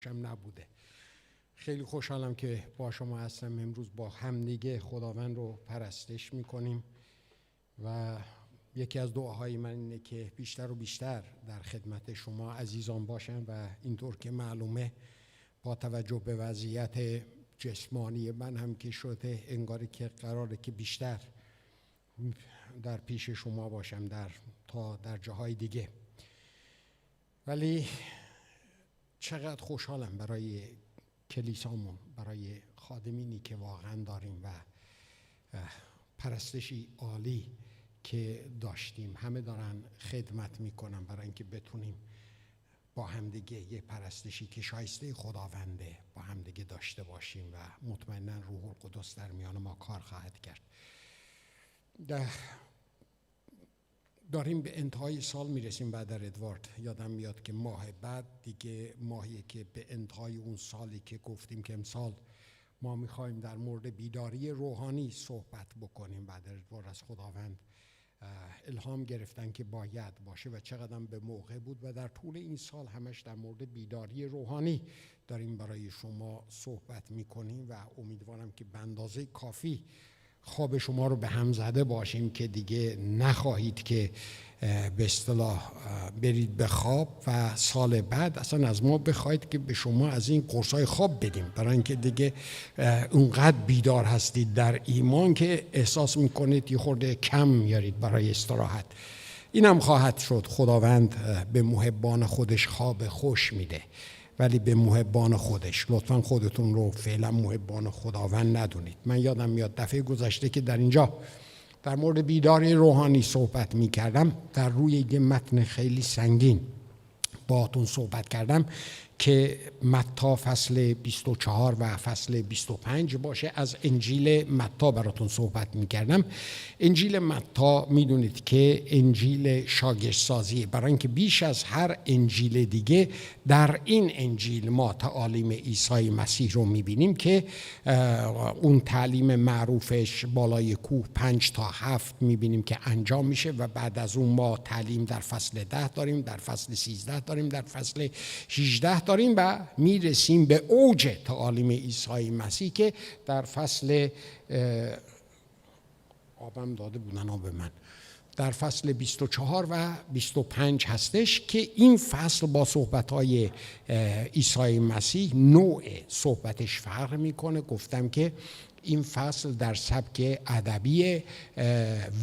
نبوده. خیلی خوشحالم که با شما هستم. امروز با همدیگه خداوند رو پرستش میکنیم و یکی از دعاهای من اینه که بیشتر و بیشتر در خدمت شما عزیزان باشم و اینطور که معلومه با توجه به وضعیت جسمانی من هم که شده انگاری که قراره که بیشتر در پیش شما باشم تا در جاهای دیگه. ولی چقدر خوشحالم برای کلیسامون، برای خادمینی که واقعا داریم و پرستشی عالی که داشتیم. همه دارن خدمت میکنن برای اینکه بتونیم با همدیگه یه پرستشی که شایسته خداونده با همدیگه داشته باشیم و مطمئنا روح القدس در میان ما کار خواهد کرد. داریم به انتهای سال میرسیم. بعد در ادوارد یادم میاد که ماه بعد دیگه ماهیه که به انتهای اون سالی که گفتیم که امسال ما میخوایم در مورد بیداری روحانی صحبت بکنیم. بعد در ادوارد از خداوند الهام گرفتن که باید باشه و چقدر به موقع بود و در طول این سال همش در مورد بیداری روحانی داریم برای شما صحبت میکنیم و امیدوارم که به اندازه کافی خواب شما رو به هم زده باشیم که دیگه نخواهید که به اصطلاح برید به خواب و سال بعد اصلا از ما بخواید که به شما از این قرصای خواب بدیم، برای اینکه دیگه اونقدر بیدار هستید در ایمان که احساس میکنید یه خورده کم میارید برای استراحت. این هم خواهد شد. خداوند به محبان خودش خواب خوش میده، ولی به محبان خودش. لطفاً خودتون رو فعلا محبان خداوند ندونید. من یادم میاد دفعه گذشته که در اینجا در مورد بیداری روحانی صحبت میکردم، در روی یه متن خیلی سنگین باهاتون صحبت کردم که متی فصل 24 و فصل 25 باشه. از انجیل متی براتون صحبت میکردم. انجیل متی میدونید که انجیل شاگردسازی، برای اینکه بیش از هر انجیل دیگه در این انجیل ما تعالیم عیسی مسیح رو میبینیم که اون تعلیم معروفش بالای کوه 5 تا 7 میبینیم که انجام میشه و بعد از اون ما تعلیم در فصل 10 داریم، در فصل 13 داریم، در فصل 18 داریم و میرسیم به اوج تعالیم عیسی مسیح که در فصل آبم داده بودن آب من در فصل 24 و 25 هستش که این فصل با صحبت‌های عیسی مسیح نوع صحبتش فرق میکنه. گفتم که این فصل در سبک ادبی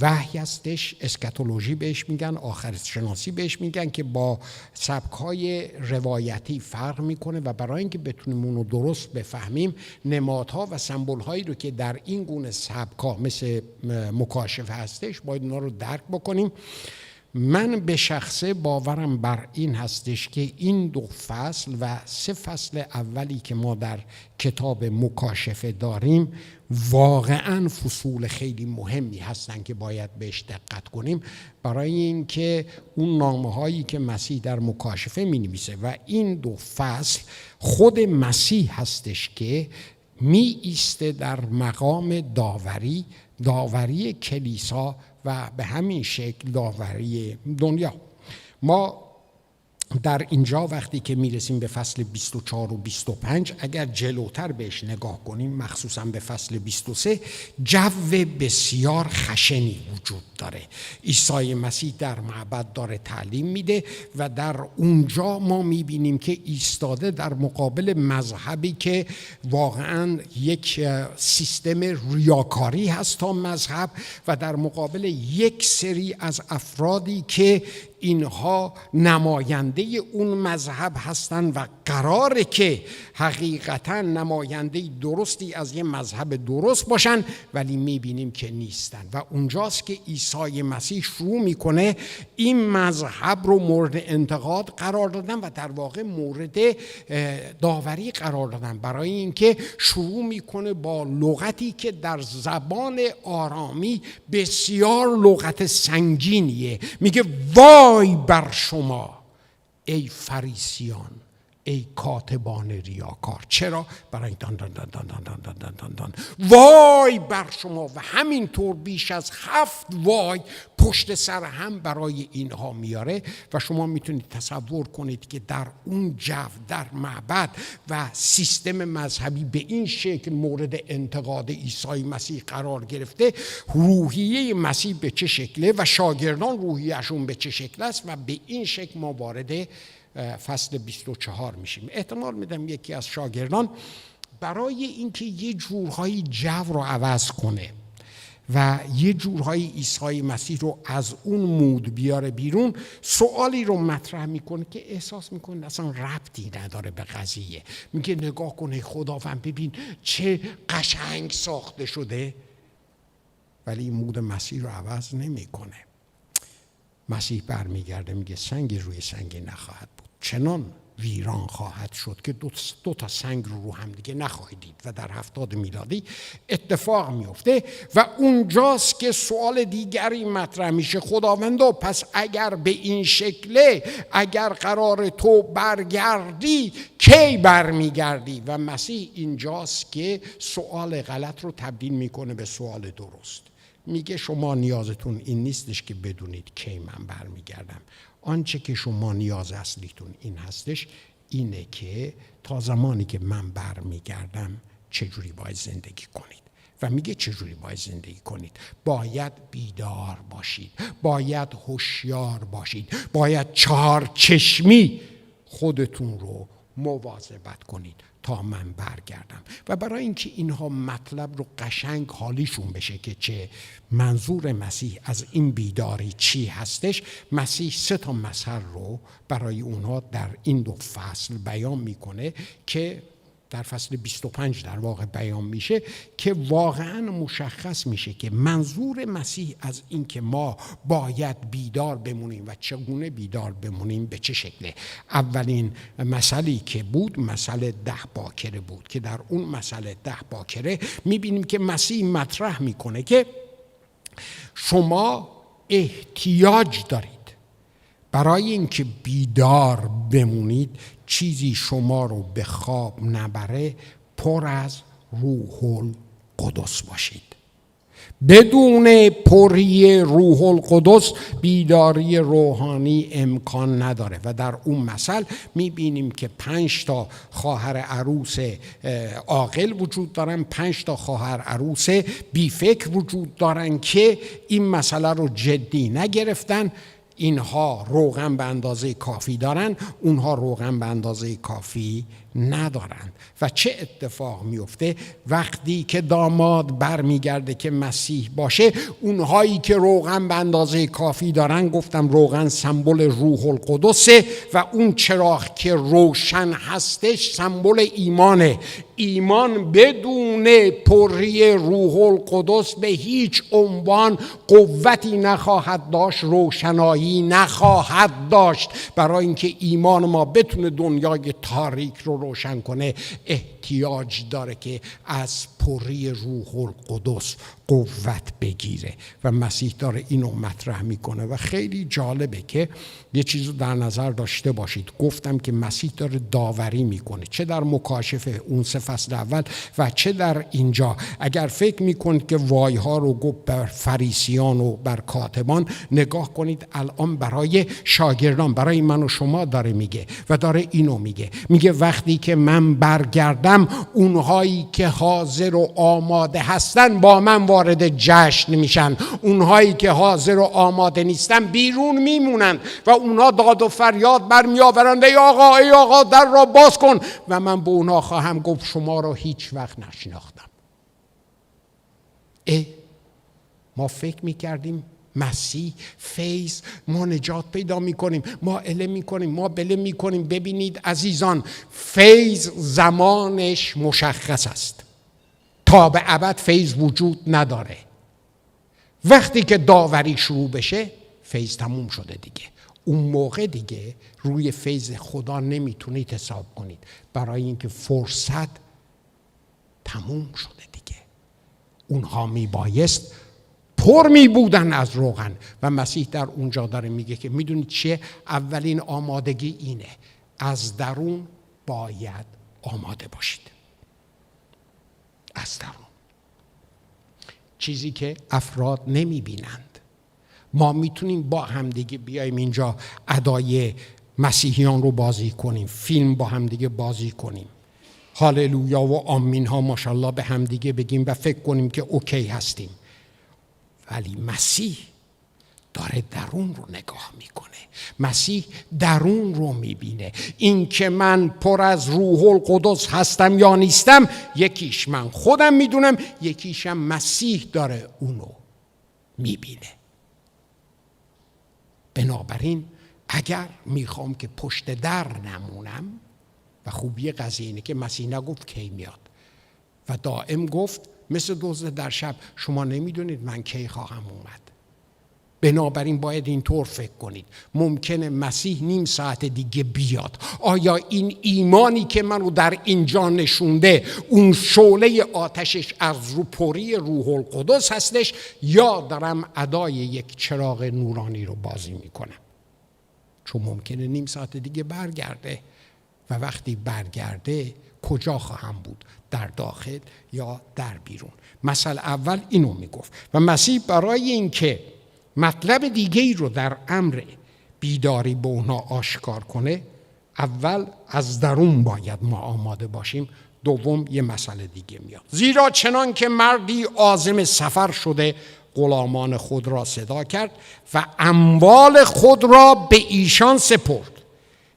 وحی هستش، اسکاتولوژی بهش میگن، آخرت شناسی بهش میگن، که با سبک‌های روایتی فرق میکنه و برای اینکه بتونیم اونو درست بفهمیم نمادها و سمبول‌هایی رو که در این گونه سبک‌ها مثل مکاشفه هستش باید اونا رو درک بکنیم. من به شخصه باورم بر این هستش که این 2 فصل و 3 فصل اولی که ما در کتاب مکاشفه داریم واقعاً فصول خیلی مهمی هستن که باید بهش دقت کنیم، برای اینکه اون نامه‌هایی که مسیح در مکاشفه می‌نویسه و این 2 فصل خود مسیح هستش که می ایسته در مقام داوری کلیسا و به همین شکل داوری دنیا. ما در اینجا وقتی که میرسیم به فصل 24 و 25 اگر جلوتر بهش نگاه کنیم، مخصوصا به فصل 23، جو بسیار خشنی وجود داره. عیسی مسیح در معبد داره تعلیم میده و در اونجا ما میبینیم که ایستاده در مقابل مذهبی که واقعا یک سیستم ریاکاری هست تا مذهب و در مقابل یک سری از افرادی که اینها نماینده اون مذهب هستند و قراره که حقیقتا نماینده درستی از یه مذهب درست باشن، ولی میبینیم که نیستن و اونجاست که عیسی مسیح شروع میکنه این مذهب رو مورد انتقاد قرار دادن و در واقع مورد داوری قرار دادن، برای اینکه شروع میکنه با لغتی که در زبان آرامی بسیار لغت سنگینیه. میگه وای بر شما ای فریسیان ای کاتبان ریاکار. چرا؟ برای دان دان دان دان دان دان دان دان دان دان. وای بر شما، و همینطور بیش از 7 وای پشت سر هم برای اینها میاره. و شما میتونید تصور کنید که در اون جو، در معبد و سیستم مذهبی به این شکل مورد انتقاد عیسی مسیح قرار گرفته، روحیه مسیح به چه شکله و شاگردان روحیه‌شون به چه شکل است. و به این شکل ما وارد فصل 24 میشیم. احتمال میدم یکی از شاگردان برای اینکه یه جورهایی جو رو عوض کنه و یه جورهایی عیسی مسیح رو از اون مود بیاره بیرون، سوالی رو مطرح میکنه که احساس میکنه اصلا ربطی نداره به قضیه. میگه نگاه کنه خداوند، ببین چه قشنگ ساخته شده، ولی این مود مسیح رو عوض نمیکنه. مسیح برمیگرده میگه سنگی روی سنگی نخواهد بود، چنان ویران خواهد شد که دو تا سنگ رو هم دیگه نخواهید دید. و در 70 میلادی اتفاق میفته و اونجاست که سوال دیگری مطرح میشه. خداوندا پس اگر به این شکله، اگر قرار تو برگردی، کی برمیگردی؟ و مسیح اینجاست که سوال غلط رو تبدیل میکنه به سوال درست. میگه شما نیازتون این نیستش که بدونید کی من برمیگردم. آنچه که شما نیاز اصلیتون این هستش، اینه که تا زمانی که من برمیگردم چجوری باید زندگی کنید. و میگه چجوری باید زندگی کنید؟ باید بیدار باشید، باید هوشیار باشید، باید 4 چشمی خودتون رو مواظبت کنید تا من برگردم. و برای اینکه اینها مطلب رو قشنگ حالیشون بشه که چه منظور مسیح از این بیداری چی هستش، مسیح 3 تا مثل رو برای اونها در این 2 فصل بیان میکنه که در فصل 25 در واقع بیان میشه، که واقعا مشخص میشه که منظور مسیح از این که ما باید بیدار بمونیم و چگونه بیدار بمونیم به چه شکله. اولین مثلی که بود مثل 10 باکره بود که در اون مثل 10 باکره میبینیم که مسیح مطرح میکنه که شما احتیاج دارید برای اینکه بیدار بمونید، چیزی شما رو به خواب نبره، پر از روح القدس باشید. بدون پری روح القدس بیداری روحانی امکان نداره. و در اون مثل میبینیم که 5 تا خواهر عروس عاقل وجود دارن، 5 تا خواهر عروس بی فکر وجود دارن که این مسئله رو جدی نگرفتن. اینها روغن به اندازه کافی دارن، اونها روغن به اندازه کافی ندارن. و چه اتفاق میفته وقتی که داماد برمیگرده که مسیح باشه؟ اونهایی که روغن به اندازه کافی دارن، گفتم روغن سمبل روح القدسه و اون چراغ که روشن هستش سمبل ایمانه. ایمان بدون پری روح القدس به هیچ عنوان قوتی نخواهد داشت، روشنایی نخواهد داشت. برای اینکه ایمان ما بتونه دنیای تاریک رو روشن کنه، احتیاج داره که از پری روح القدس قوت بگیره. و مسیح داره اینو مطرح میکنه و خیلی جالبه که یه چیزو در نظر داشته باشید. گفتم که مسیح داره داوری میکنه، چه در مکاشفه اون 3 فصل اول و چه در اینجا. اگر فکر میکنید که وایها رو گفت بر فریسیان و بر کاتبان، نگاه کنید الان برای شاگردان، برای من و شما داره میگه و داره اینو میگه وقتی که من برگردم، اونهایی که حاضر و آماده هستن با من وارد جشن میشن، اونهایی که حاضر و آماده نیستن بیرون میمونن و اونها داد و فریاد برمی آورند ای آقا در را باز کن. و من به اونها خواهم گفت شما را هیچ وقت نشناختم. ما فکر میکردیم مسیح، فیض، ما نجات پیدا میکنیم، ما اله میکنیم، ما بله میکنیم. ببینید عزیزان، فیض زمانش مشخص است، تا به ابد فیض وجود نداره. وقتی که داوری شروع بشه فیض تموم شده دیگه. اون موقع دیگه روی فیض خدا نمیتونید حساب کنید، برای اینکه فرصت تموم شده دیگه. اونها میبایست پر می بودن از روغن. و مسیح در اونجا داره میگه که میدونید چیه؟ اولین آمادگی اینه، از درون باید آماده باشید. از درون. چیزی که افراد نمی بینند. ما میتونیم با همدیگه بیایم اینجا ادای مسیحیان رو بازی کنیم، فیلم با همدیگه بازی کنیم، هاللویا و آمین ها ماشاءالله به همدیگه بگیم و فکر کنیم که اوکی هستیم. ولی مسیح داره درون رو نگاه میکنه. مسیح درون رو میبینه. این که من پر از روح القدس هستم یا نیستم، یکیش من خودم میدونم، یکیشم مسیح داره اونو میبینه. بنابراین اگر میخوام که پشت در نمونم، و خوبی قضیه اینه که مسیح نگفت کی میاد و دائم گفت مثل دزد در شب شما نمیدونید من کی خواهم اومد. بنابراین باید اینطور فکر کنید ممکنه مسیح نیم ساعت دیگه بیاد. آیا این ایمانی که منو در اینجا نشونده اون شعله آتشش از رو پری روح القدس هستش، یا دارم ادای یک چراغ نورانی رو بازی میکنم؟ چون ممکنه نیم ساعت دیگه برگرده و وقتی برگرده کجا خواهم بود؟ در داخل یا در بیرون؟ مثل اول اینو میگفت و مسیح برای اینکه مطلب دیگه‌ای رو در امر بیداری به اونها آشکار کنه، اول از درون باید ما آماده باشیم. دوم یه مسئله دیگه میاد. زیرا چنان که مردی عازم سفر شده غلامان خود را صدا کرد و اموال خود را به ایشان سپرد.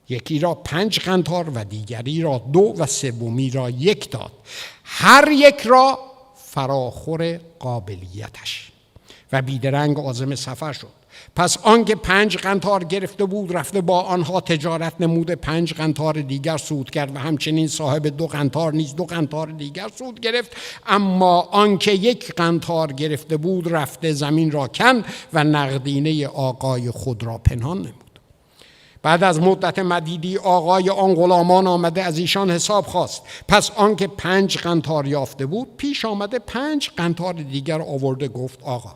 یکی را 5 قنطار و دیگری را 2 و سومی را 1 داد، هر یک را فراخور قابلیتش. و بیدرنگ عازم سفر شد. پس آنکه 5 قنطار گرفته بود رفته با آنها تجارت نموده 5 قنطار دیگر سود کرد و همچنین صاحب 2 قنطار نیز 2 قنطار دیگر سود گرفت. اما آنکه 1 قنطار گرفته بود رفته زمین را کند و نقدینه آقای خود را پنهان نمود. بعد از مدت مدیدی آقای آن غلامان آمده از ایشان حساب خواست. پس آنکه 5 قنطار یافته بود پیش آمده 5 قنطار دیگر آورده گفت آقا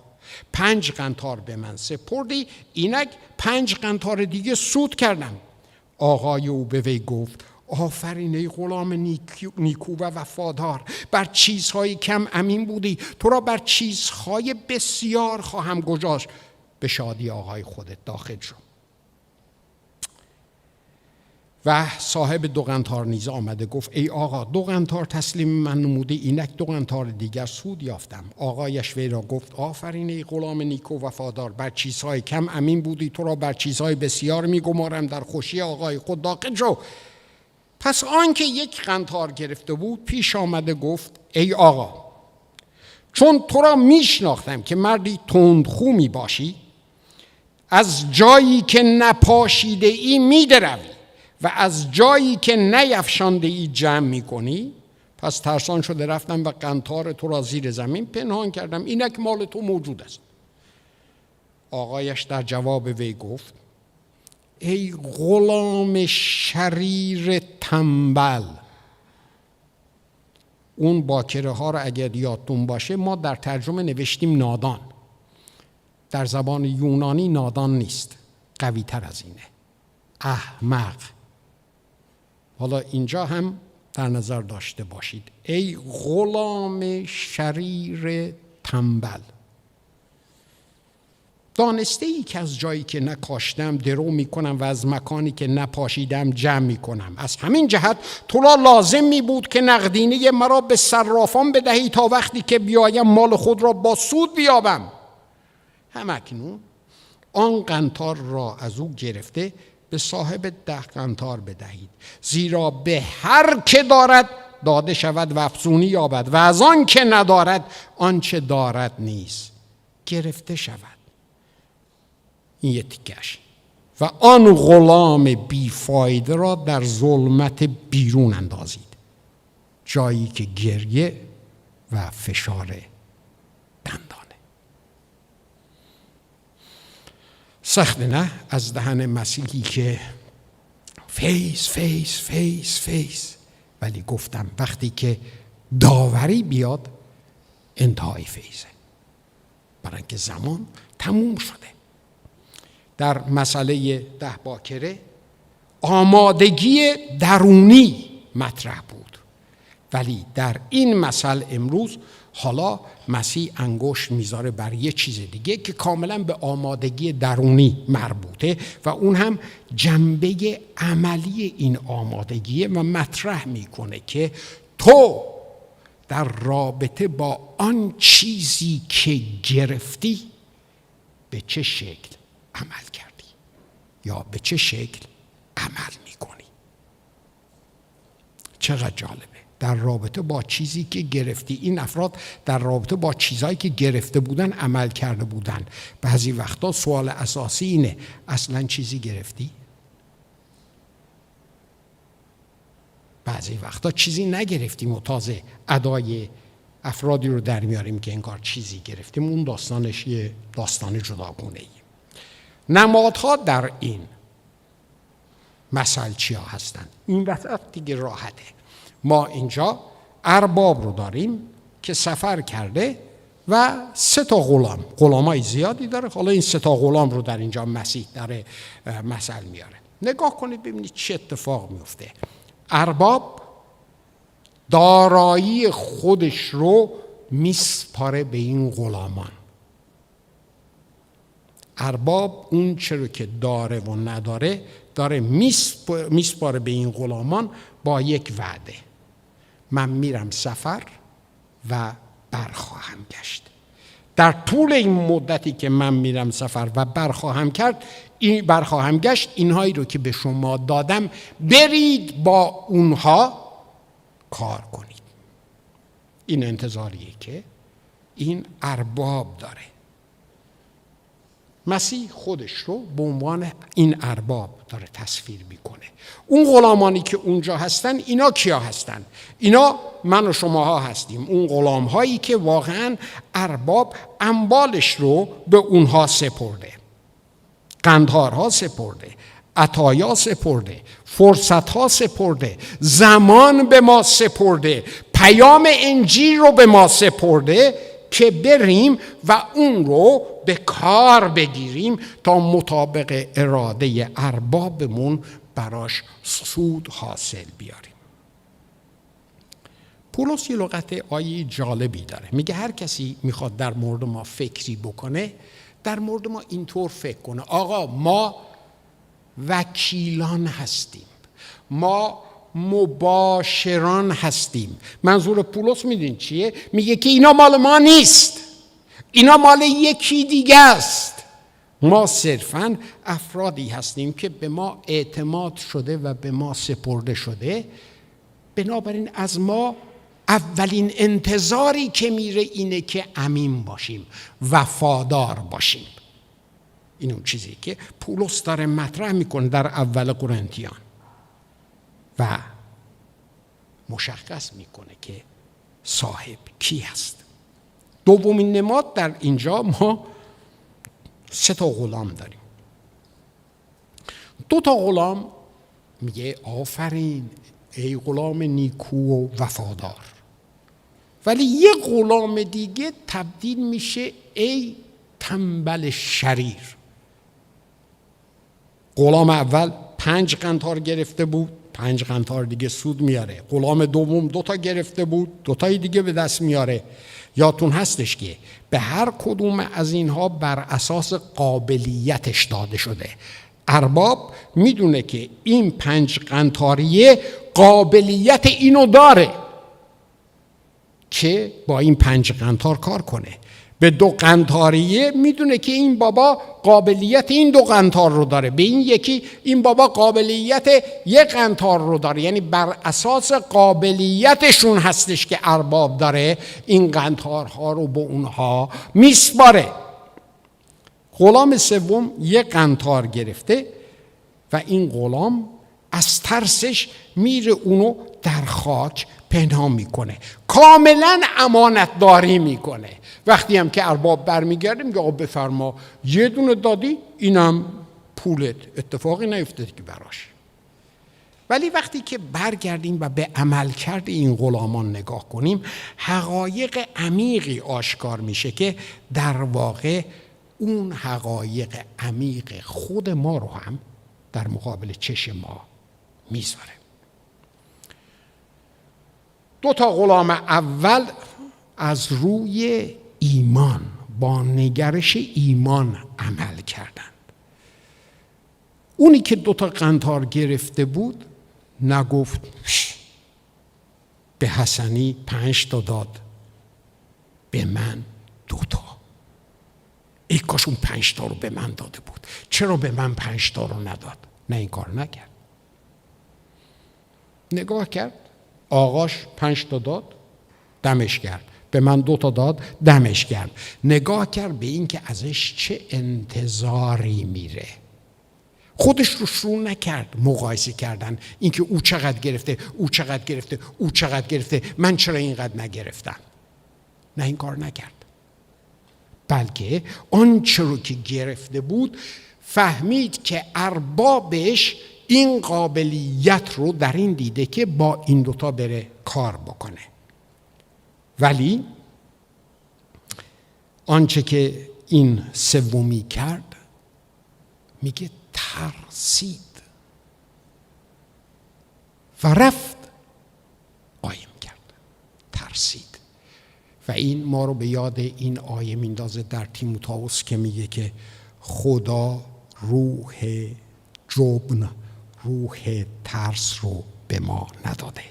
5 قنطار به من سپردی، اینک 5 قنطار دیگه سود کردم. آقای او به وی گفت آفرین ای غلام نیکو و وفادار، بر چیزهای کم امین بودی، تو را بر چیزهای بسیار خواهم گذاشت. به شادی آقای خودت داخل شو. و صاحب 2 قنطار نیز آمده گفت ای آقا 2 قنطار تسلیم من نمودی، اینک 2 قنطار دیگر سود یافتم. آقایش وی را گفت آفرین ای غلام نیکو و وفادار، بر چیزهای کم امین بودی، تو را بر چیزهای بسیار میگمارم، در خوشی آقای خود داخل شو. پس آنکه 1 قنطار گرفته بود پیش آمده گفت ای آقا چون تو را میشناختم که مردی تندخو می باشی، از جایی که نپاشیده ای میدروی و از جایی که نیفشانده ای جمع میکنی، پس ترسان شده رفتم و قنطار تو را زیر زمین پنهان کردم، اینک مال تو موجود است. آقایش در جواب وی گفت ای غلام شریر تنبل. اون باکره ها را اگر یادتون باشه ما در ترجمه نوشتیم نادان. در زبان یونانی نادان نیست، قوی تر از اینه، احمق. حالا اینجا هم در نظر داشته باشید ای غلام شریر تنبل، دانسته ای که از جایی که نکاشتم درو میکنم و از مکانی که نپاشیدم جمع میکنم. از همین جهت تو را لازم می بود که نقدینه مرا به صرافان بدهی تا وقتی که بیایم مال خود را با سود بیابم. همکنون آن قنطار را از او گرفته به صاحب 10 قنطار بدهید، زیرا به هر که دارد داده شود و افزونی یابد و از آن که ندارد آنچه دارد نیز گرفته شود. این یه تیکش. و آن غلام بیفایده را در ظلمت بیرون اندازید، جایی که گریه و فشار دندانه. سخت نه از دهن مسیحی که فیض فیض فیض فیض، ولی گفتم وقتی که داوری بیاد انتهای فیضه، برای اینکه زمان تموم شده. در مسئله 10 باکره آمادگی درونی مطرح بود. ولی در این مثل امروز حالا مسیح انگشت میذاره بر یه چیز دیگه که کاملا به آمادگی درونی مربوطه و اون هم جنبه عملی این آمادگیه و مطرح میکنه که تو در رابطه با آن چیزی که گرفتی به چه شکل عمل کردی یا به چه شکل عمل میکنی. چقدر جالبه. در رابطه با چیزی که گرفتی. این افراد در رابطه با چیزایی که گرفته بودن عمل کرده بودن. بعضی وقتا سوال اساسی اینه اصلا چیزی گرفتی؟ بعضی وقتا چیزی نگرفتیم و تازه ادای افرادی رو در میاریم که انگار چیزی گرفتیم. اون داستانش یه داستان جداگونه‌ایه. نمادها در این مثل چیا هستن؟ این وسط دیگه راحته. ما اینجا ارباب رو داریم که سفر کرده و 3 غلامای زیادی داره. حالا این 3 غلام رو در اینجا مسیح داره مثل میاره. نگاه کنید ببینید چه اتفاق میفته. ارباب دارایی خودش رو میسپاره به این غلامان. ارباب اون چرا که داره و نداره داره میسپاره به این غلامان با یک وعده: من میرم سفر و برخواهم گشت. در طول این مدتی که من میرم سفر و برخواهم گشت، اینهایی رو که به شما دادم برید با اونها کار کنید. این انتظاریه که این ارباب داره. مسیح خودش رو به عنوان این ارباب داره تصویر میکنه. اون غلامانی که اونجا هستن اینا کیا هستن؟ اینا من و شماها هستیم. اون غلام هایی که واقعا ارباب اموالش رو به اونها سپرده، قندهارها سپرده، عطایا سپرده، فرصتها سپرده، زمان به ما سپرده، پیام انجیل رو به ما سپرده که بریم و اون رو به کار بگیریم تا مطابق اراده اربابمون براش سود حاصل بیاریم. پولس یه لغت آیه جالبی داره. میگه هر کسی میخواد در مورد ما فکری بکنه، در مورد ما اینطور فکر کنه: آقا ما وکیلان هستیم، ما مباشران هستیم. منظور پولس میدین چیه؟ میگه که اینا مال ما نیست، اینا مال یکی دیگه است. ما صرفاً افرادی هستیم که به ما اعتماد شده و به ما سپرده شده. بنابراین از ما اولین انتظاری که میره اینه که امین باشیم، وفادار باشیم. این اون چیزی که پولس داره مطرح میکنه در اول قرنتیان و مشخص میکنه که صاحب کی هست. دومین نماد در اینجا ما 3 غلام داریم. 2 غلام میگه آفرین ای غلام نیکو و وفادار، ولی یه غلام دیگه تبدیل میشه ای تنبل شریر. غلام اول 5 قنطار گرفته بود، 5 قنطار دیگه سود میاره. غلام دوم 2 گرفته بود، 2 دیگه به دست میاره. یادتون هستش که به هر کدوم از اینها بر اساس قابلیتش داده شده. ارباب میدونه که این 5 قنطاریه قابلیت اینو داره که با این 5 قنطار کار کنه. به 2 قنطاریه میدونه که این بابا قابلیت این 2 قنطار رو داره. به این یکی این بابا قابلیت 1 قنطار رو داره. یعنی بر اساس قابلیتشون هستش که ارباب داره این قنطارها رو به اونها میسپاره. غلام سوم 1 قنطار گرفته و این غلام از ترسش میره اونو در خاک پنهان میکنه، کاملا امانت داری میکنه. وقتی هم که ارباب برمیگرده میگه آقا بفرما، 1 دونه دادی، اینم پولت، اتفاقی نیفتاد که براش. ولی وقتی که برگردیم و به عملکرد این غلامان نگاه کنیم، حقایق عمیقی آشکار میشه که در واقع اون حقایق عمیق خود ما رو هم در مقابل چشم ما میذاره. 2 غلام اول از روی ایمان، با نگرش ایمان عمل کردند. اونی که 2 قنطار گرفته بود نگفت به حسنی 5 داد، به من 2. ای کاش اون 5 رو به من داده بود، چرا به من 5 رو نداد؟ نه، این کار نکرد. نگاه کرد، آقاش 5 داد، دمش کرد. به من 2 داد، دمش کرد. نگاه کرد به این که ازش چه انتظاری میره. خودش رو شروع نکرد مقایسه کردن، اینکه او چقدر گرفته، او چقدر گرفته، او چقدر گرفته، من چرا اینقدر نگرفتم. نه، این کار نکرد. بلکه آنچه رو که گرفته بود فهمید که اربابش این قابلیت رو در این دیده که با این 2 بره کار بکنه. ولی آنچه که این سومی کرد، میگه ترسید و رفت قایم کرد. ترسید. و این ما رو به یاد این آیه میندازه در تیموتائوس که میگه که خدا روح جبن، روح ترس رو به ما نداده.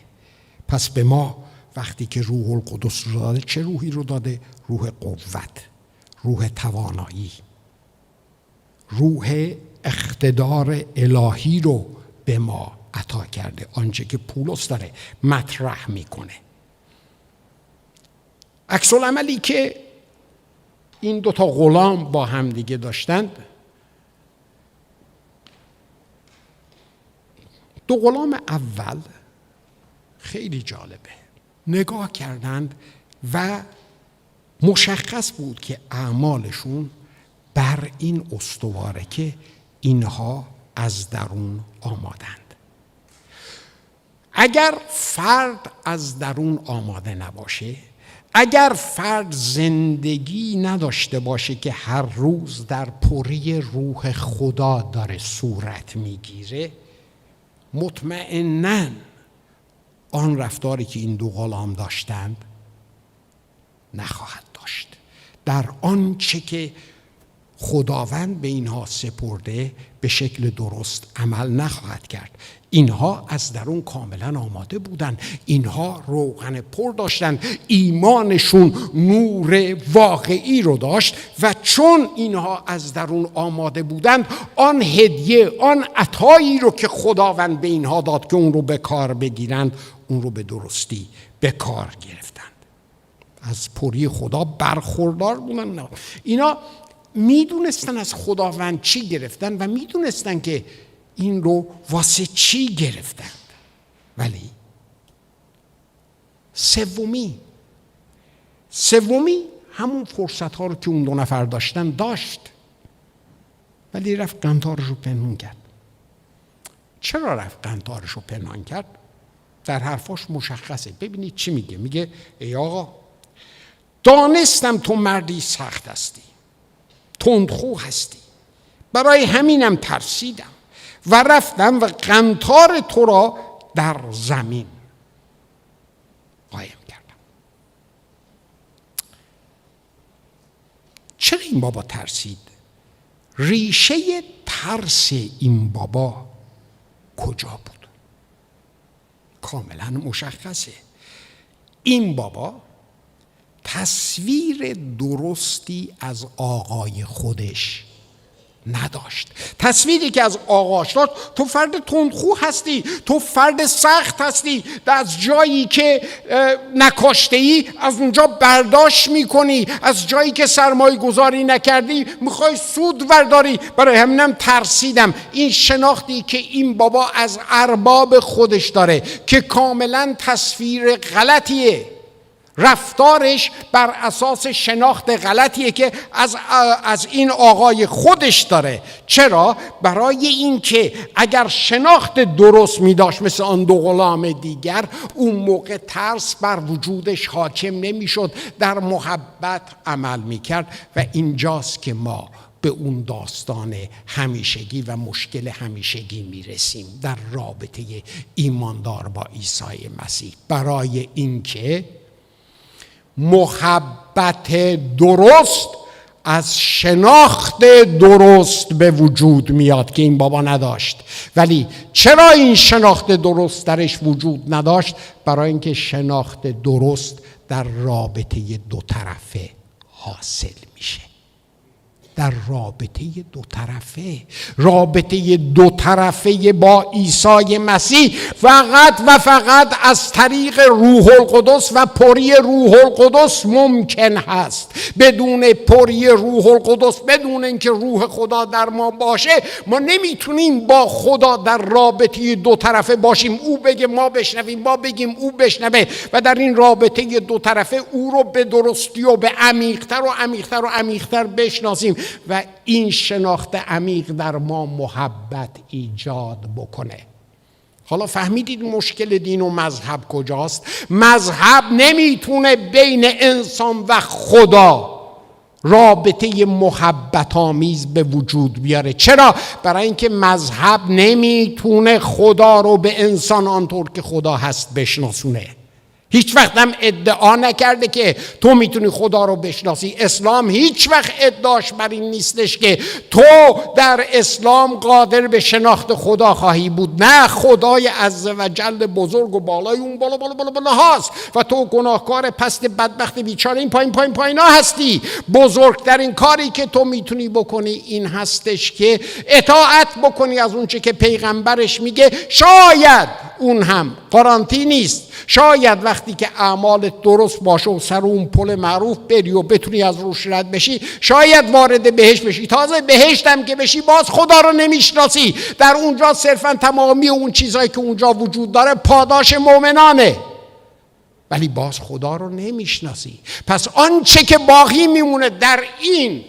پس به ما وقتی که روح القدس رو داده، چه روحی رو داده؟ روح قوت، روح توانایی، روح اقتدار الهی رو به ما عطا کرده. آنچه که پولس داره مطرح میکنه. عکس العملی که این 2 غلام با هم دیگه داشتند، 2 غلام اول خیلی جالبه. نگاه کردند و مشخص بود که اعمالشون بر این استواره که اینها از درون آمادند. اگر فرد از درون آماده نباشه، اگر فرد زندگی نداشته باشه که هر روز در پری روح خدا داره صورت میگیره، مطمئناً آن رفتاری که این 2 غلام داشتند نخواهد داشت. در آنچه که خداوند به اینها سپرده به شکل درست عمل نخواهد کرد. اینها از درون کاملا آماده بودند. اینها روغن پر داشتند. ایمانشون نور واقعی رو داشت و چون اینها از درون آماده بودند، آن هدیه، آن عطایی رو که خداوند به اینها داد که اون رو به کار بگیرند، اون رو به درستی به کار گرفتند. از پری خدا برخوردار بودن. اینا میدونستن از خداوند چی گرفتن و میدونستن که این رو واسه چی گرفتند. ولی سومی همون فرصت ها رو که اون 2 نفر داشتن داشت، ولی رفت قنطارش رو پنهان کرد. چرا رفت قنطارش رو پنهان کرد؟ در حرفاش مشخصه. ببینید چی میگه. میگه ای آقا، دانستم تو مردی سخت هستی، تندخو هستی، برای همینم ترسیدم و رفتم و قنطار تو را در زمین قایم کردم. چرا این بابا ترسید؟ ریشه ترس این بابا کجا بود؟ کاملا مشخصه. این بابا تصویر درستی از آقای خودش نداشت. تصویری که از آقاش داشت، تو فرد تندخو هستی، تو فرد سخت هستی، از جایی که نکاشته ای از اونجا برداشت میکنی، از جایی که سرمایه گذاری نکردی میخوای سود برداری، برای همینم ترسیدم. این شناختی که این بابا از ارباب خودش داره که کاملا تصویر غلطیه، رفتارش بر اساس شناخت غلطیه که از این آقای خودش داره. چرا؟ برای این که اگر شناخت درست می داشت مثل آن 2 غلام دیگر، اون موقع ترس بر وجودش حاکم نمی شد، در محبت عمل می کرد. و اینجاست که ما به اون داستان همیشگی و مشکل همیشگی میرسیم در رابطه ایماندار با عیسی مسیح. برای اینکه محبت درست از شناخت درست به وجود میاد که این بابا نداشت. ولی چرا این شناخت درست درش وجود نداشت؟ برای اینکه شناخت درست در رابطه دو طرفه حاصل میشه. در رابطه دو طرفه، رابطه دو طرفه با عیسی مسیح فقط و فقط از طریق روح القدس و پری روح القدس ممکن هست. بدون پری روح القدس، بدون اینکه روح خدا در ما باشه، ما نمیتونیم با خدا در رابطه دو طرفه باشیم. او بگه ما بشنویم، ما بگیم او بشنوه، و در این رابطه دو طرفه او رو به درستی و به عمیق‌تر و عمیق‌تر و عمیق‌تر بشناسیم و این شناخت عمیق در ما محبت ایجاد بکنه. حالا فهمیدید مشکل دین و مذهب کجاست؟ مذهب نمیتونه بین انسان و خدا رابطه محبت آمیز به وجود بیاره. چرا؟ برای اینکه مذهب نمیتونه خدا رو به انسان آنطور که خدا هست بشناسونه. هیچ وقت هم ادعا نکرده که تو میتونی خدا رو بشناسی. اسلام هیچ وقت ادعاش بر این نیستش که تو در اسلام قادر به شناخت خدا خواهی بود. نه، خدای عزوجل بزرگ و بالای اون بالا بالا بالا بالا هاست و تو گناهکار پست بدبخت بیچاره این پایین پایین پایینا هستی. بزرگترین کاری که تو میتونی بکنی این هستش که اطاعت بکنی از اون چه که پیغمبرش میگه. شاید اون هم قرانتی نیست، شاید وقتی که اعمالت درست باشه و سر اون پل معروف بری و بتونی از روش رد بشی، شاید وارد بهشت بشی. تازه بهشت هم که بشی باز خدا رو نمیشناسی. در اونجا صرفا تمامی اون چیزایی که اونجا وجود داره پاداش مؤمنانه، ولی باز خدا رو نمیشناسی. پس آنچه که باقی میمونه در این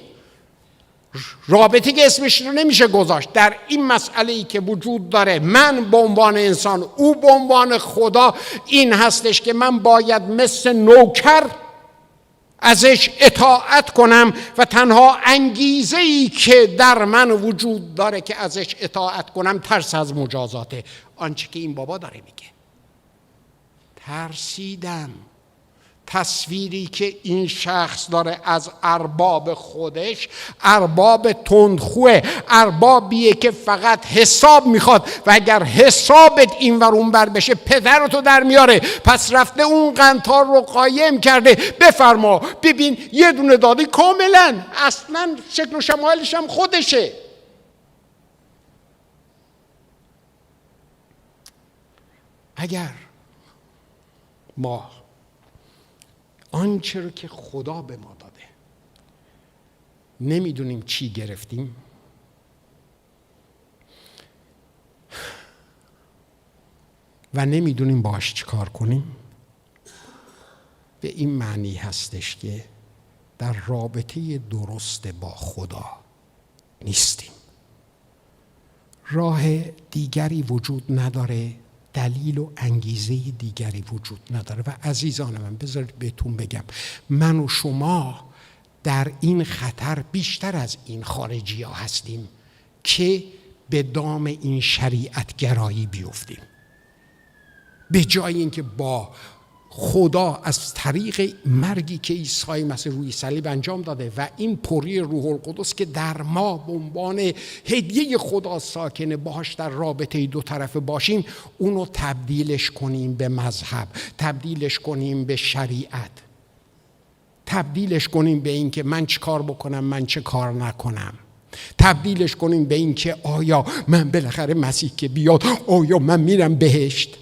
رابطه که اسمش رو نمیشه گذاشت، در این مسئله‌ای که وجود داره، من به عنوان انسان، او به عنوان خدا، این هستش که من باید مثل نوکر ازش اطاعت کنم و تنها انگیزه‌ای که در من وجود داره که ازش اطاعت کنم ترس از مجازاته. آنچه که این بابا داره میگه، ترسیدم. تصویری که این شخص داره از ارباب خودش، ارباب تندخوه، اربابیه که فقط حساب میخواد و اگر حسابت این ور اون بر بشه پدرتو در میاره. پس رفته اون قنطار رو قایم کرده، بفرما ببین یه دونه دادی، کاملا اصلا شکل و شمایلش هم خودشه. اگر ما آنچه رو که خدا به ما داده نمیدونیم چی گرفتیم، و نمیدونیم باش چی کار کنیم، به این معنی هستش که در رابطه درست با خدا نیستیم. راه دیگری وجود نداره، دلیل و انگیزه دیگری وجود نداره. و عزیزان من بذارید بهتون بگم، من و شما در این خطر بیشتر از این خارجی ها هستیم که به دام این شریعت گرایی بیفتیم. به جای اینکه با خدا از طریق مرگی که عیسی مسیح روی صلیب انجام داده و این پری روح القدس که در ما به عنوان هدیه خدا ساکنه، باهاش در رابطه دو طرفه باشیم، اونو تبدیلش کنیم به مذهب، تبدیلش کنیم به شریعت، تبدیلش کنیم به این که من چه کار بکنم، من چه کار نکنم، تبدیلش کنیم به این که آیا من بالاخره مسیح که بیاد آیا من میرم بهشت.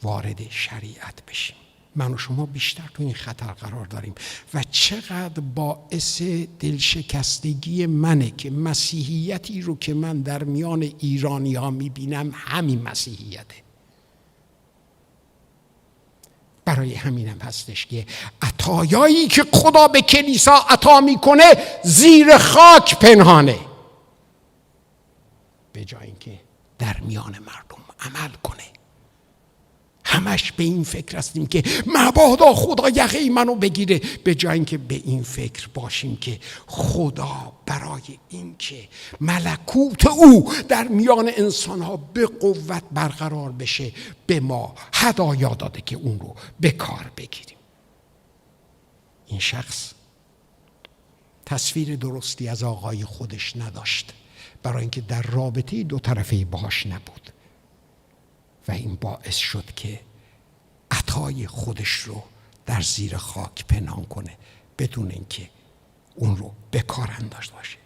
وارد شریعت بشیم. من و شما بیشتر تو این خطر قرار داریم و چقدر باعث دلشکستگی منه که مسیحیتی رو که من در میان ایرانی ها میبینم همین مسیحیته. برای همینم هستش که عطایایی که خدا به کلیسا عطا میکنه زیر خاک پنهانه، به جای اینکه در میان مردم عمل کنه. همش به این فکر هستیم که مبادا خدا یقه منو بگیره، به جای اینکه به این فکر باشیم که خدا برای این که ملکوت او در میان انسانها به قوت برقرار بشه به ما هدایا داده که اون رو به کار بگیریم. این شخص تصویر درستی از آقای خودش نداشت، برای اینکه در رابطه دو طرفه باهاش نبود و این باعث شد که عطای خودش رو در زیر خاک پنهان کنه بدون اینکه اون رو به کار انداز باشه.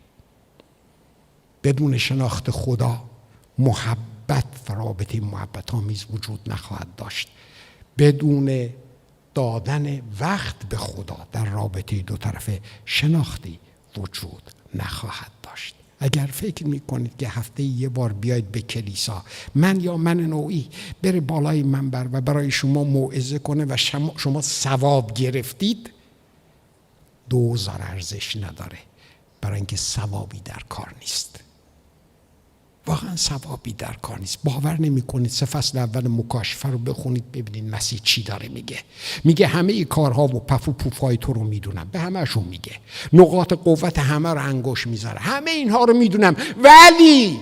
بدون شناخت خدا محبت و رابطه محبت آمیز وجود نخواهد داشت. بدون دادن وقت به خدا در رابطه دو طرفه شناختی وجود نخواهد داشت. اگر فکر میکنید که هفته یه بار بیاید به کلیسا، من نوعی بره بالای منبر و برای شما موعظه کنه و شما ثواب گرفتید، دوزار ارزش نداره، برای اینکه ثوابی در کار نیست. واقعا ثوابی در کار نیست. باور نمی کنید 3 فصل اول مکاشفه رو بخونید ببینید مسیح چی داره میگه. میگه همه ای کارها و پف و پوفای تو رو میدونم. به همه‌شون میگه. نقاط قوت همه رو انگوش میذاره. همه اینها رو میدونم، ولی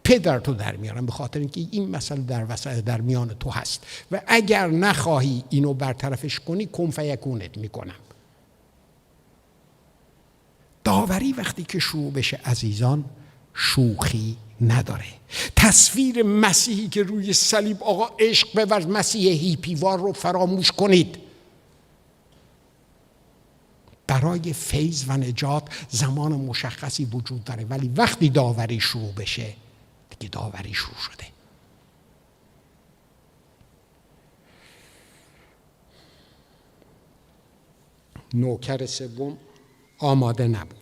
پدر تو در میارم، به خاطر اینکه این مسئله در میان تو هست و اگر نخواهی اینو برطرفش کنی کن فیکونت میکنم. داوری وقتی که شروع بشه عزیزان شوخی نداره. تصویر مسیحی که روی صلیب آقا عشق بورز، مسیح هیپیوار رو فراموش کنید. برای فیض و نجات زمان مشخصی وجود داره، ولی وقتی داوری شروع بشه دیگه داوری شروع شده. نوکر سوم آماده نبود،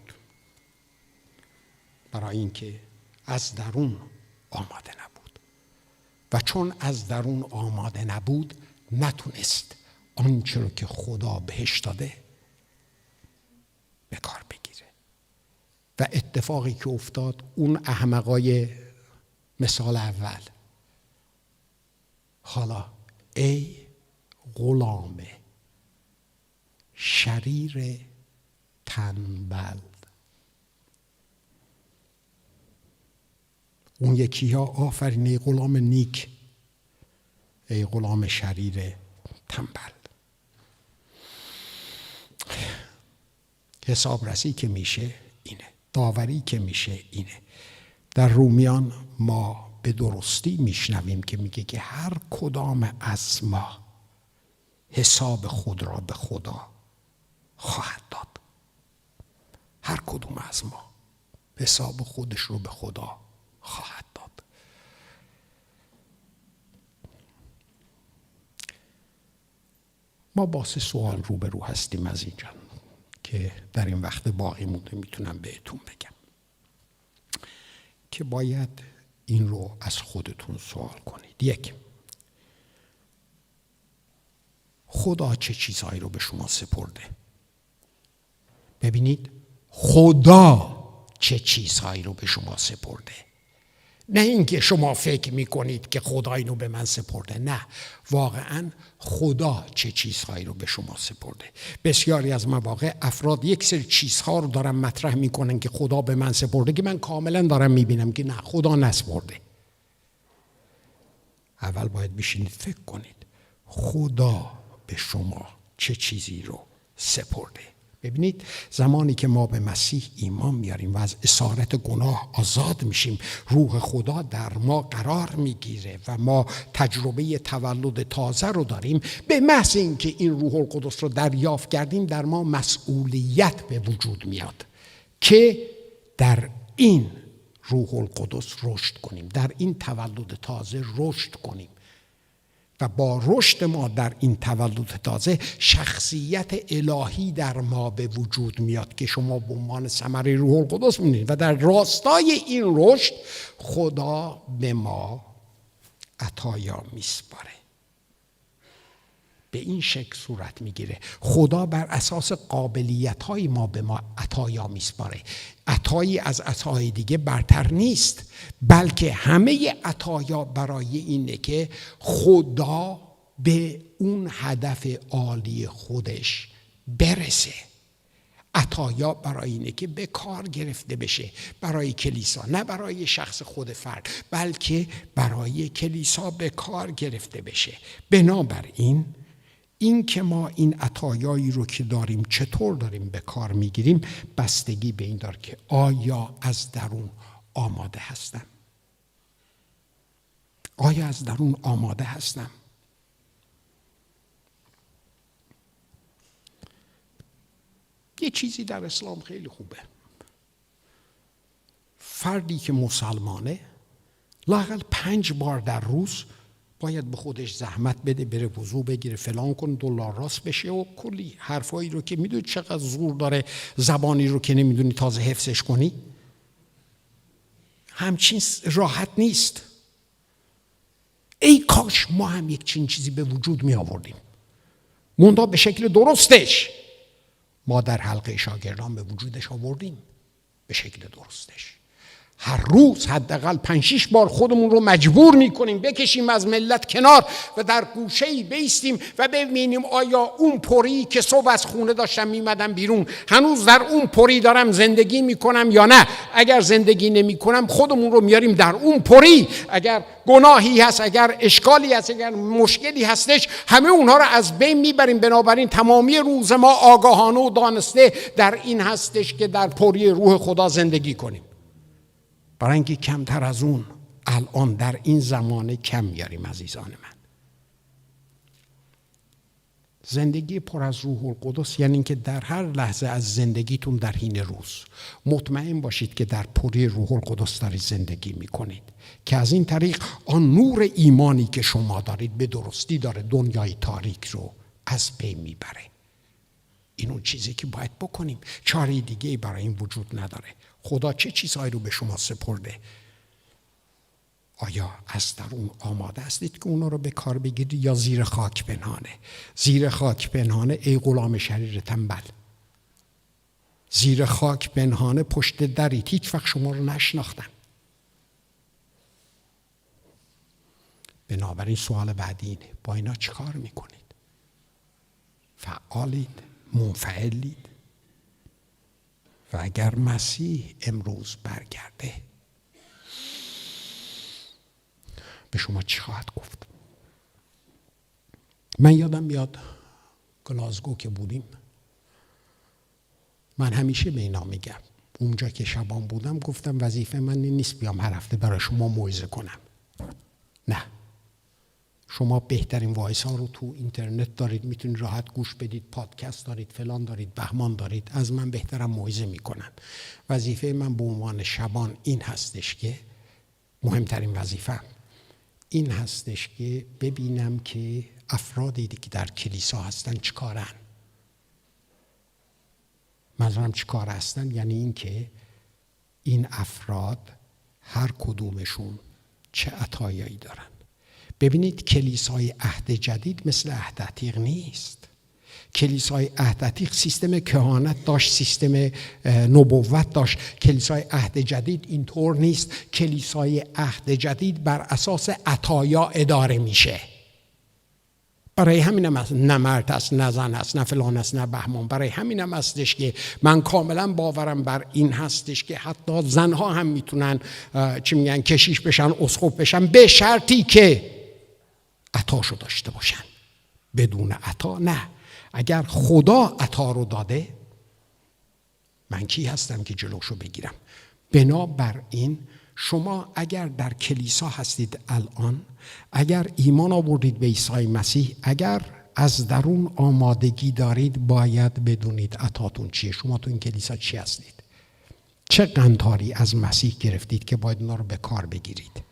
برای اینکه از درون آماده نبود و چون از درون آماده نبود نتونست آنچه رو که خدا بهش داده به کار بگیره. و اتفاقی که افتاد اون احمقای مثال اول، حالا ای غلام شریر تنبل، اون یکی ها آفرین ای غلام نیک، ای غلام شریر تنبل. حسابرسی که میشه اینه، داوری که میشه اینه. در رومیان ما به درستی میشنویم که میگه که هر کدام از ما حساب خود را به خدا خواهد داد. هر کدوم از ما حساب خودش رو به خدا خواهد داد. ما با 3 سوال روبرو هستیم از اینجا که در این وقت باقی مونده میتونم بهتون بگم که باید این رو از خودتون سوال کنید. 1، خدا چه چیزهایی رو به شما سپرده؟ ببینید خدا چه چیزهایی رو به شما سپرده، نه اینکه شما فکر میکنید که خدا اینو به من سپرده. نه، واقعا خدا چه چیزهایی رو به شما سپرده. بسیاری از مواقع افراد یک سری چیزها رو دارن مطرح میکنن که خدا به من سپرده که من کاملا دارم میبینم که نه، خدا نسپرده. اول باید بشینید فکر کنید خدا به شما چه چیزی رو سپرده. ببینید زمانی که ما به مسیح ایمان میاریم و از اسارت گناه آزاد میشیم، روح خدا در ما قرار میگیره و ما تجربه تولد تازه رو داریم. به محض اینکه این روح القدس رو دریافت کردیم در ما مسئولیت به وجود میاد که در این روح القدس رشد کنیم، در این تولد تازه رشد کنیم و با رشد ما در این تولد تازه شخصیت الهی در ما به وجود میاد که شما به عنوان ثمره روح القدس می‌بینید و در راستای این رشد خدا به ما عطایا میسپاره. به این شکل صورت میگیره. خدا بر اساس قابلیت‌های ما به ما عطایا میسپاره. عطایی از عطای دیگه برتر نیست، بلکه همه عطایا برای اینه که خدا به اون هدف عالی خودش برسه. عطایا برای اینه که به کار گرفته بشه برای کلیسا، نه برای شخص خود فرد، بلکه برای کلیسا به کار گرفته بشه. بنابراین این که ما این عطایایی رو که داریم چطور داریم به کار میگیریم بستگی به این داره که آیا از درون آماده هستم. آیا از درون آماده هستم؟ یه چیزی در اسلام خیلی خوبه. فردی که مسلمانه لااقل 5 بار در روز باید به خودش زحمت بده، بره وضو بگیره، فلان کن، دلار راست بشه و کلی حرفایی رو که میدونی چقدر زور داره، زبانی رو که نمیدونی تازه حفظش کنی. همچین راحت نیست. ای کاش ما هم یک چنین چیزی به وجود می آوردیم، منتها به شکل درستش. ما در حلقه شاگردان به وجودش آوردیم به شکل درستش. هر روز حداقل 5-6 بار خودمون رو مجبور میکنیم بکشیم از ملت کنار و در گوشه‌ای بیستیم و ببینیم آیا اون پری که صبح از خونه داشتم میمدم بیرون هنوز در اون پری دارم زندگی میکنم یا نه. اگر زندگی نمیکنم خودمون رو میاریم در اون پری. اگر گناهی هست، اگر اشکالی هست، اگر مشکلی هستش، همه اونها رو از بین میبریم. بنابراین تمامی روز ما آگاهانه و دانسته در این هستش که در پری روح خدا زندگی کنیم. برای اینکه کمتر از اون الان در این زمانه کم میاریم. عزیزان من، زندگی پر از روح القدس یعنی اینکه در هر لحظه از زندگیتون در حین روز مطمئن باشید که در پری روح القدس دارید زندگی میکنید، که از این طریق آن نور ایمانی که شما دارید به درستی داره دنیای تاریک رو از بین میبره. این اون چیزی که باید بکنیم. چاره دیگه برای این وجود نداره. خدا چه چیزهایی رو به شما سپرده؟ آیا از درون آماده هستید که اونا رو به کار بگیرید یا زیر خاک پنهانه؟ زیر خاک پنهانه ای غلام شریر تنبل. زیر خاک پنهانه پشت درید، هیچ وقت شما رو نشناختن. بنابراین سوال بعدی اینه، با اینا چی کار میکنید؟ فعالید؟ منفعلید؟ و اگر مسیح امروز برگرده به شما چی خواهد گفت؟ من یادم میاد گلاسگو که بودیم، من همیشه به اینا میگم، اونجا که شبان بودم گفتم وظیفه من نیست بیام هر هفته برای شما موعظه کنم. نه، شما بهترین وایس ها رو تو اینترنت دارید، میتونید راحت گوش بدید، پادکست دارید، فلان دارید، بهمان دارید. از من بهترم موعظه میکنم. وظیفه من به عنوان شبان این هستش که مهمترین وظیفه این هستش که ببینم که افرادی که در کلیسا هستن چیکارن. منظورم چیکار هستن یعنی این که این افراد هر کدومشون چه عطایایی دارن. ببینید کلیسای عهد جدید مثل عهد عتیق نیست. کلیسای عهد عتیق سیستم کهانت داشت، سیستم نبوت داشت. کلیسای عهد جدید اینطور نیست. کلیسای عهد جدید بر اساس عطایا اداره میشه. برای همینم هست نه مرد هست، نه زن هست، نه فلان هست، نه بهمان. برای همینم هستش که من کاملا باورم بر این هستش که حتی زنها هم میتونن چی میگن کشیش بشن، اسقف بشن، به شرطی که عطاشو داشته باشن. بدون عطا نه. اگر خدا عطا رو داده، من کی هستم که جلوشو بگیرم؟ بنابراین شما اگر در کلیسا هستید الان، اگر ایمان آوردید به عیسی مسیح، اگر از درون آمادگی دارید، باید بدونید عطاتون چیه. شما تو این کلیسا چی هستید؟ چه قنطاری از مسیح گرفتید که باید اونا رو به کار بگیرید؟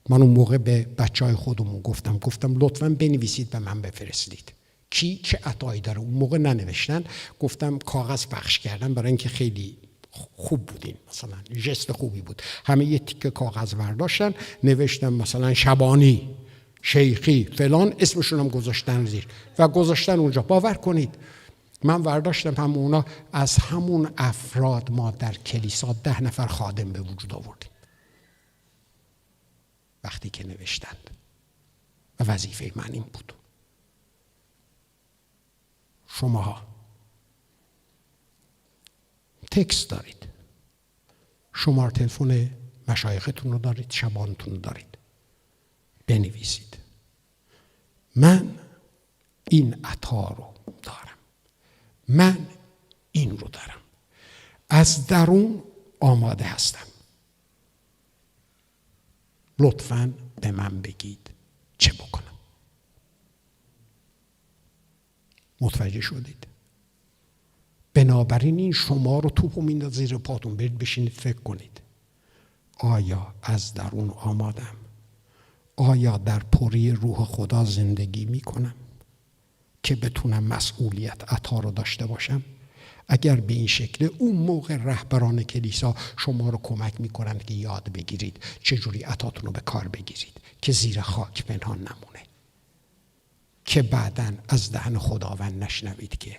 من اون موقع به بچهای خودمون گفتم لطفاً بنویسید به من بفرستید کی چه عطایی داره. اون موقع ننوشتن، گفتم کاغذ پخش کردم برای اینکه خیلی خوب بودین، مثلا ژست خوبی بود. همه یه تیکه کاغذ برداشتن، نوشتم مثلا شبانی شیخی فلان، اسمشون هم گذاشتن زیر و گذاشتن اونجا. باور کنید من برداشتم همونا، از همون افراد ما در کلیسا 10 نفر خادم به وجود آوردیم وقتی که نوشتند و وظیفه من این بود. شماها تکست دارید، شماره تلفن مشایختون رو دارید، شبانتون رو دارید، بنویسید من این عطا رو دارم، من این رو دارم، از درون آماده هستم، لطفاً به من بگید چه بکنم. متوجه شدید؟ بنابراین این شما رو توپو میندازه زیر پاتون، برید بشینید فکر کنید آیا از درون آمادم؟ آیا در پری روح خدا زندگی میکنم که بتونم مسئولیت عطا رو داشته باشم؟ اگر به این شکل، اون موقع رهبران کلیسا شما رو کمک میکنند که یاد بگیرید چجوری عطاتون رو به کار بگیرید که زیر خاک پنهان نمونه، که بعداً از دهن خداوند نشنوید که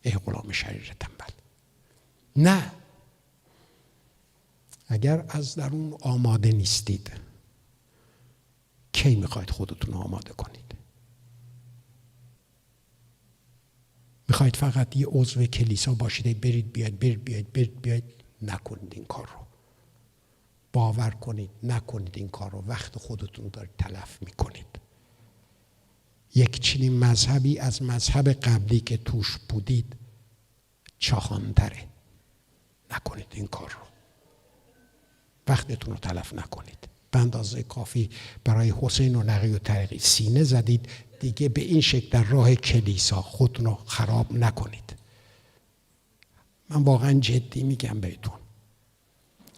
ای غلام شریر تنبل. نه، اگر از درون آماده نیستید کی میخواید خودتون آماده کنید؟ میخواید فقط یه عضو کلیسا باشید، برید بیاید؟ نکنید این کار رو. باور کنید نکنید این کار رو، وقت خودتون دارید تلف میکنید. یک چنین مذهبی از مذهب قبلی که توش بودید چاخان‌تره. نکنید این کار رو، وقتتون رو تلف نکنید. به اندازه کافی برای حسین و نقی و طریقی سینه زدید، دیگه به این شکل در راه کلیسا خودتون رو خراب نکنید. من واقعا جدی میگم بهتون،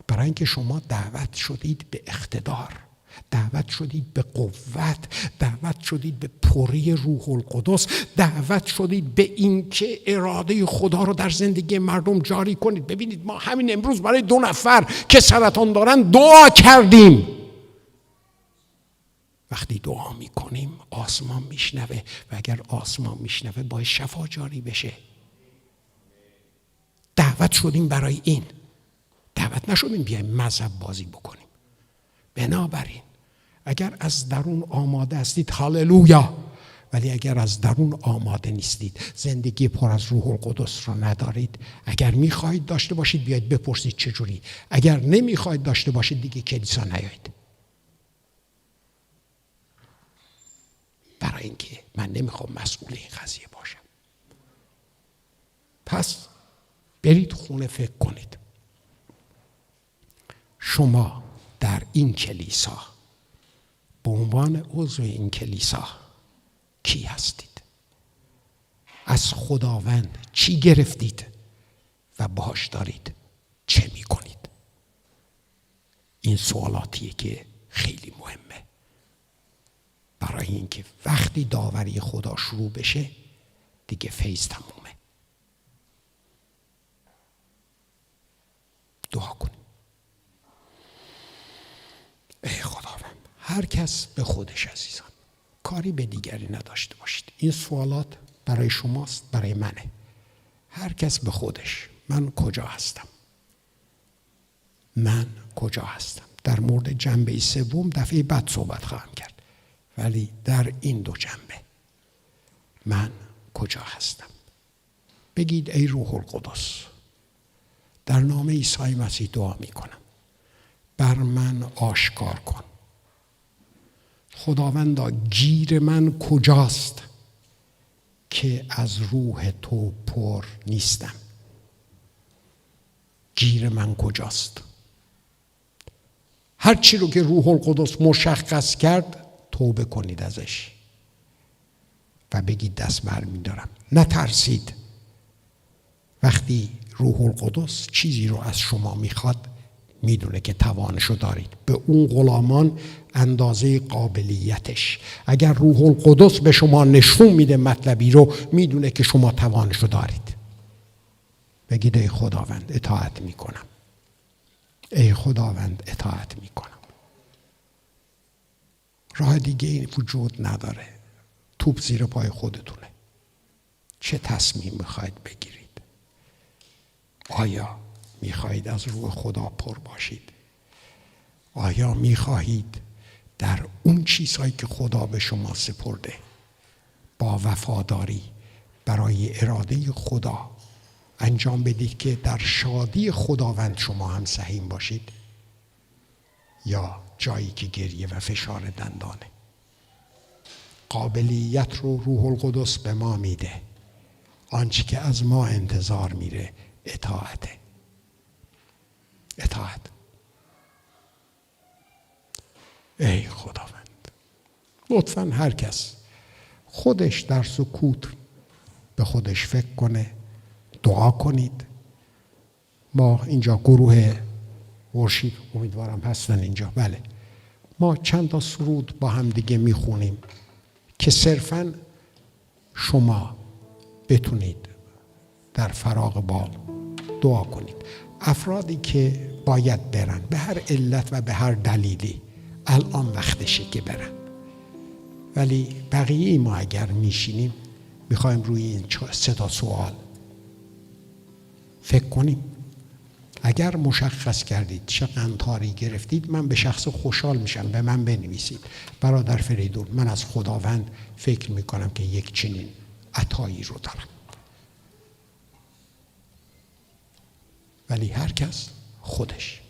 برای اینکه شما دعوت شدید به اقتدار، دعوت شدید به قوت، دعوت شدید به پری روح القدس، دعوت شدید به اینکه اراده خدا رو در زندگی مردم جاری کنید. ببینید ما همین امروز برای 2 نفر که سرطان دارن دعا کردیم. وقتی دعا میکنیم آسمان میشنوه و اگر آسمان میشنوه باید شفا جاری بشه. دعوت شدیم برای این، دعوت نشدیم بیایم مذهب بازی بکنیم. بنابراین اگر از درون آماده هستید هاللویا، ولی اگر از درون آماده نیستید، زندگی پر از روح القدس را ندارید، اگر میخواهید داشته باشید بیاید بپرسید چجوری، اگر نمیخواهید داشته باشید دیگه کلیسا نیایید. برای اینکه من نمیخوام مسئول این قضیه باشم. پس برید خونه فکر کنید شما در این کلیسا به عنوان عضو این کلیسا کی هستید؟ از خداوند چی گرفتید و باهاش دارید چه میکنید؟ این سوالاتیه که خیلی مهمه، برای اینکه وقتی داوری خدا شروع بشه دیگه فیض تمومه. دعا کنیم. ای خداوند، هر کس به خودش عزیزان، کاری به دیگری نداشته باشید. این سوالات برای شماست، برای منه. هر کس به خودش، من کجا هستم؟ من کجا هستم؟ در مورد جنبه سوم دفعه بعد صحبت خواهم کرد، ولی در این 2 جنبه من کجا هستم؟ بگید ای روح القدس، در نام عیسی مسیح دعا میکنم، بر من آشکار کن. خداوندا گیر من کجاست که از روح تو پر نیستم؟ گیر من کجاست؟ هر چی رو که روح القدس مشخص کرد توبه کنید ازش و بگید دست برمی‌دارم. نترسید. وقتی روح القدس چیزی رو از شما میخواد میدونه که توانشو دارید. به اون غلامان اندازه قابلیتش. اگر روح القدس به شما نشون میده مطلبی رو، میدونه که شما توانشو دارید. بگید ای خداوند اطاعت میکنم، ای خداوند اطاعت میکنم. راه دیگه این وجود نداره. توپ زیر پای خودتونه. چه تصمیم میخواید بگیرید؟ آیا میخواهید از روح خدا پر باشید؟ آیا میخواهید در اون چیزهایی که خدا به شما سپرده با وفاداری برای اراده خدا انجام بدید که در شادی خداوند شما هم سهیم باشید، یا جایی که گریه و فشار دندانه؟ قابلیت رو روح القدس به ما میده. آنچه که از ما انتظار میره اطاعته. اطاعت. ای خداوند، لطفاً هر کس خودش در سکوت به خودش فکر کنه، دعا کنید. ما اینجا گروه ورشید امیدوارم هستن اینجا. بله، ما چند تا سرود با هم دیگه میخونیم که صرفاً شما بتونید در فراغ بال دعا کنید. افرادی که باید برن به هر علت و به هر دلیلی الان وقتشه که برن، ولی بقیه ما اگر میشینیم میخوایم روی این 3 سوال فکر کنیم. اگر مشخص کردید چه قنطاری گرفتید، من به شخص خوشحال میشم، به من بنویسید: برادر فریدون، من از خداوند فکر میکنم که یک چنین عطایی رو دارم. ولی هر کس خودش.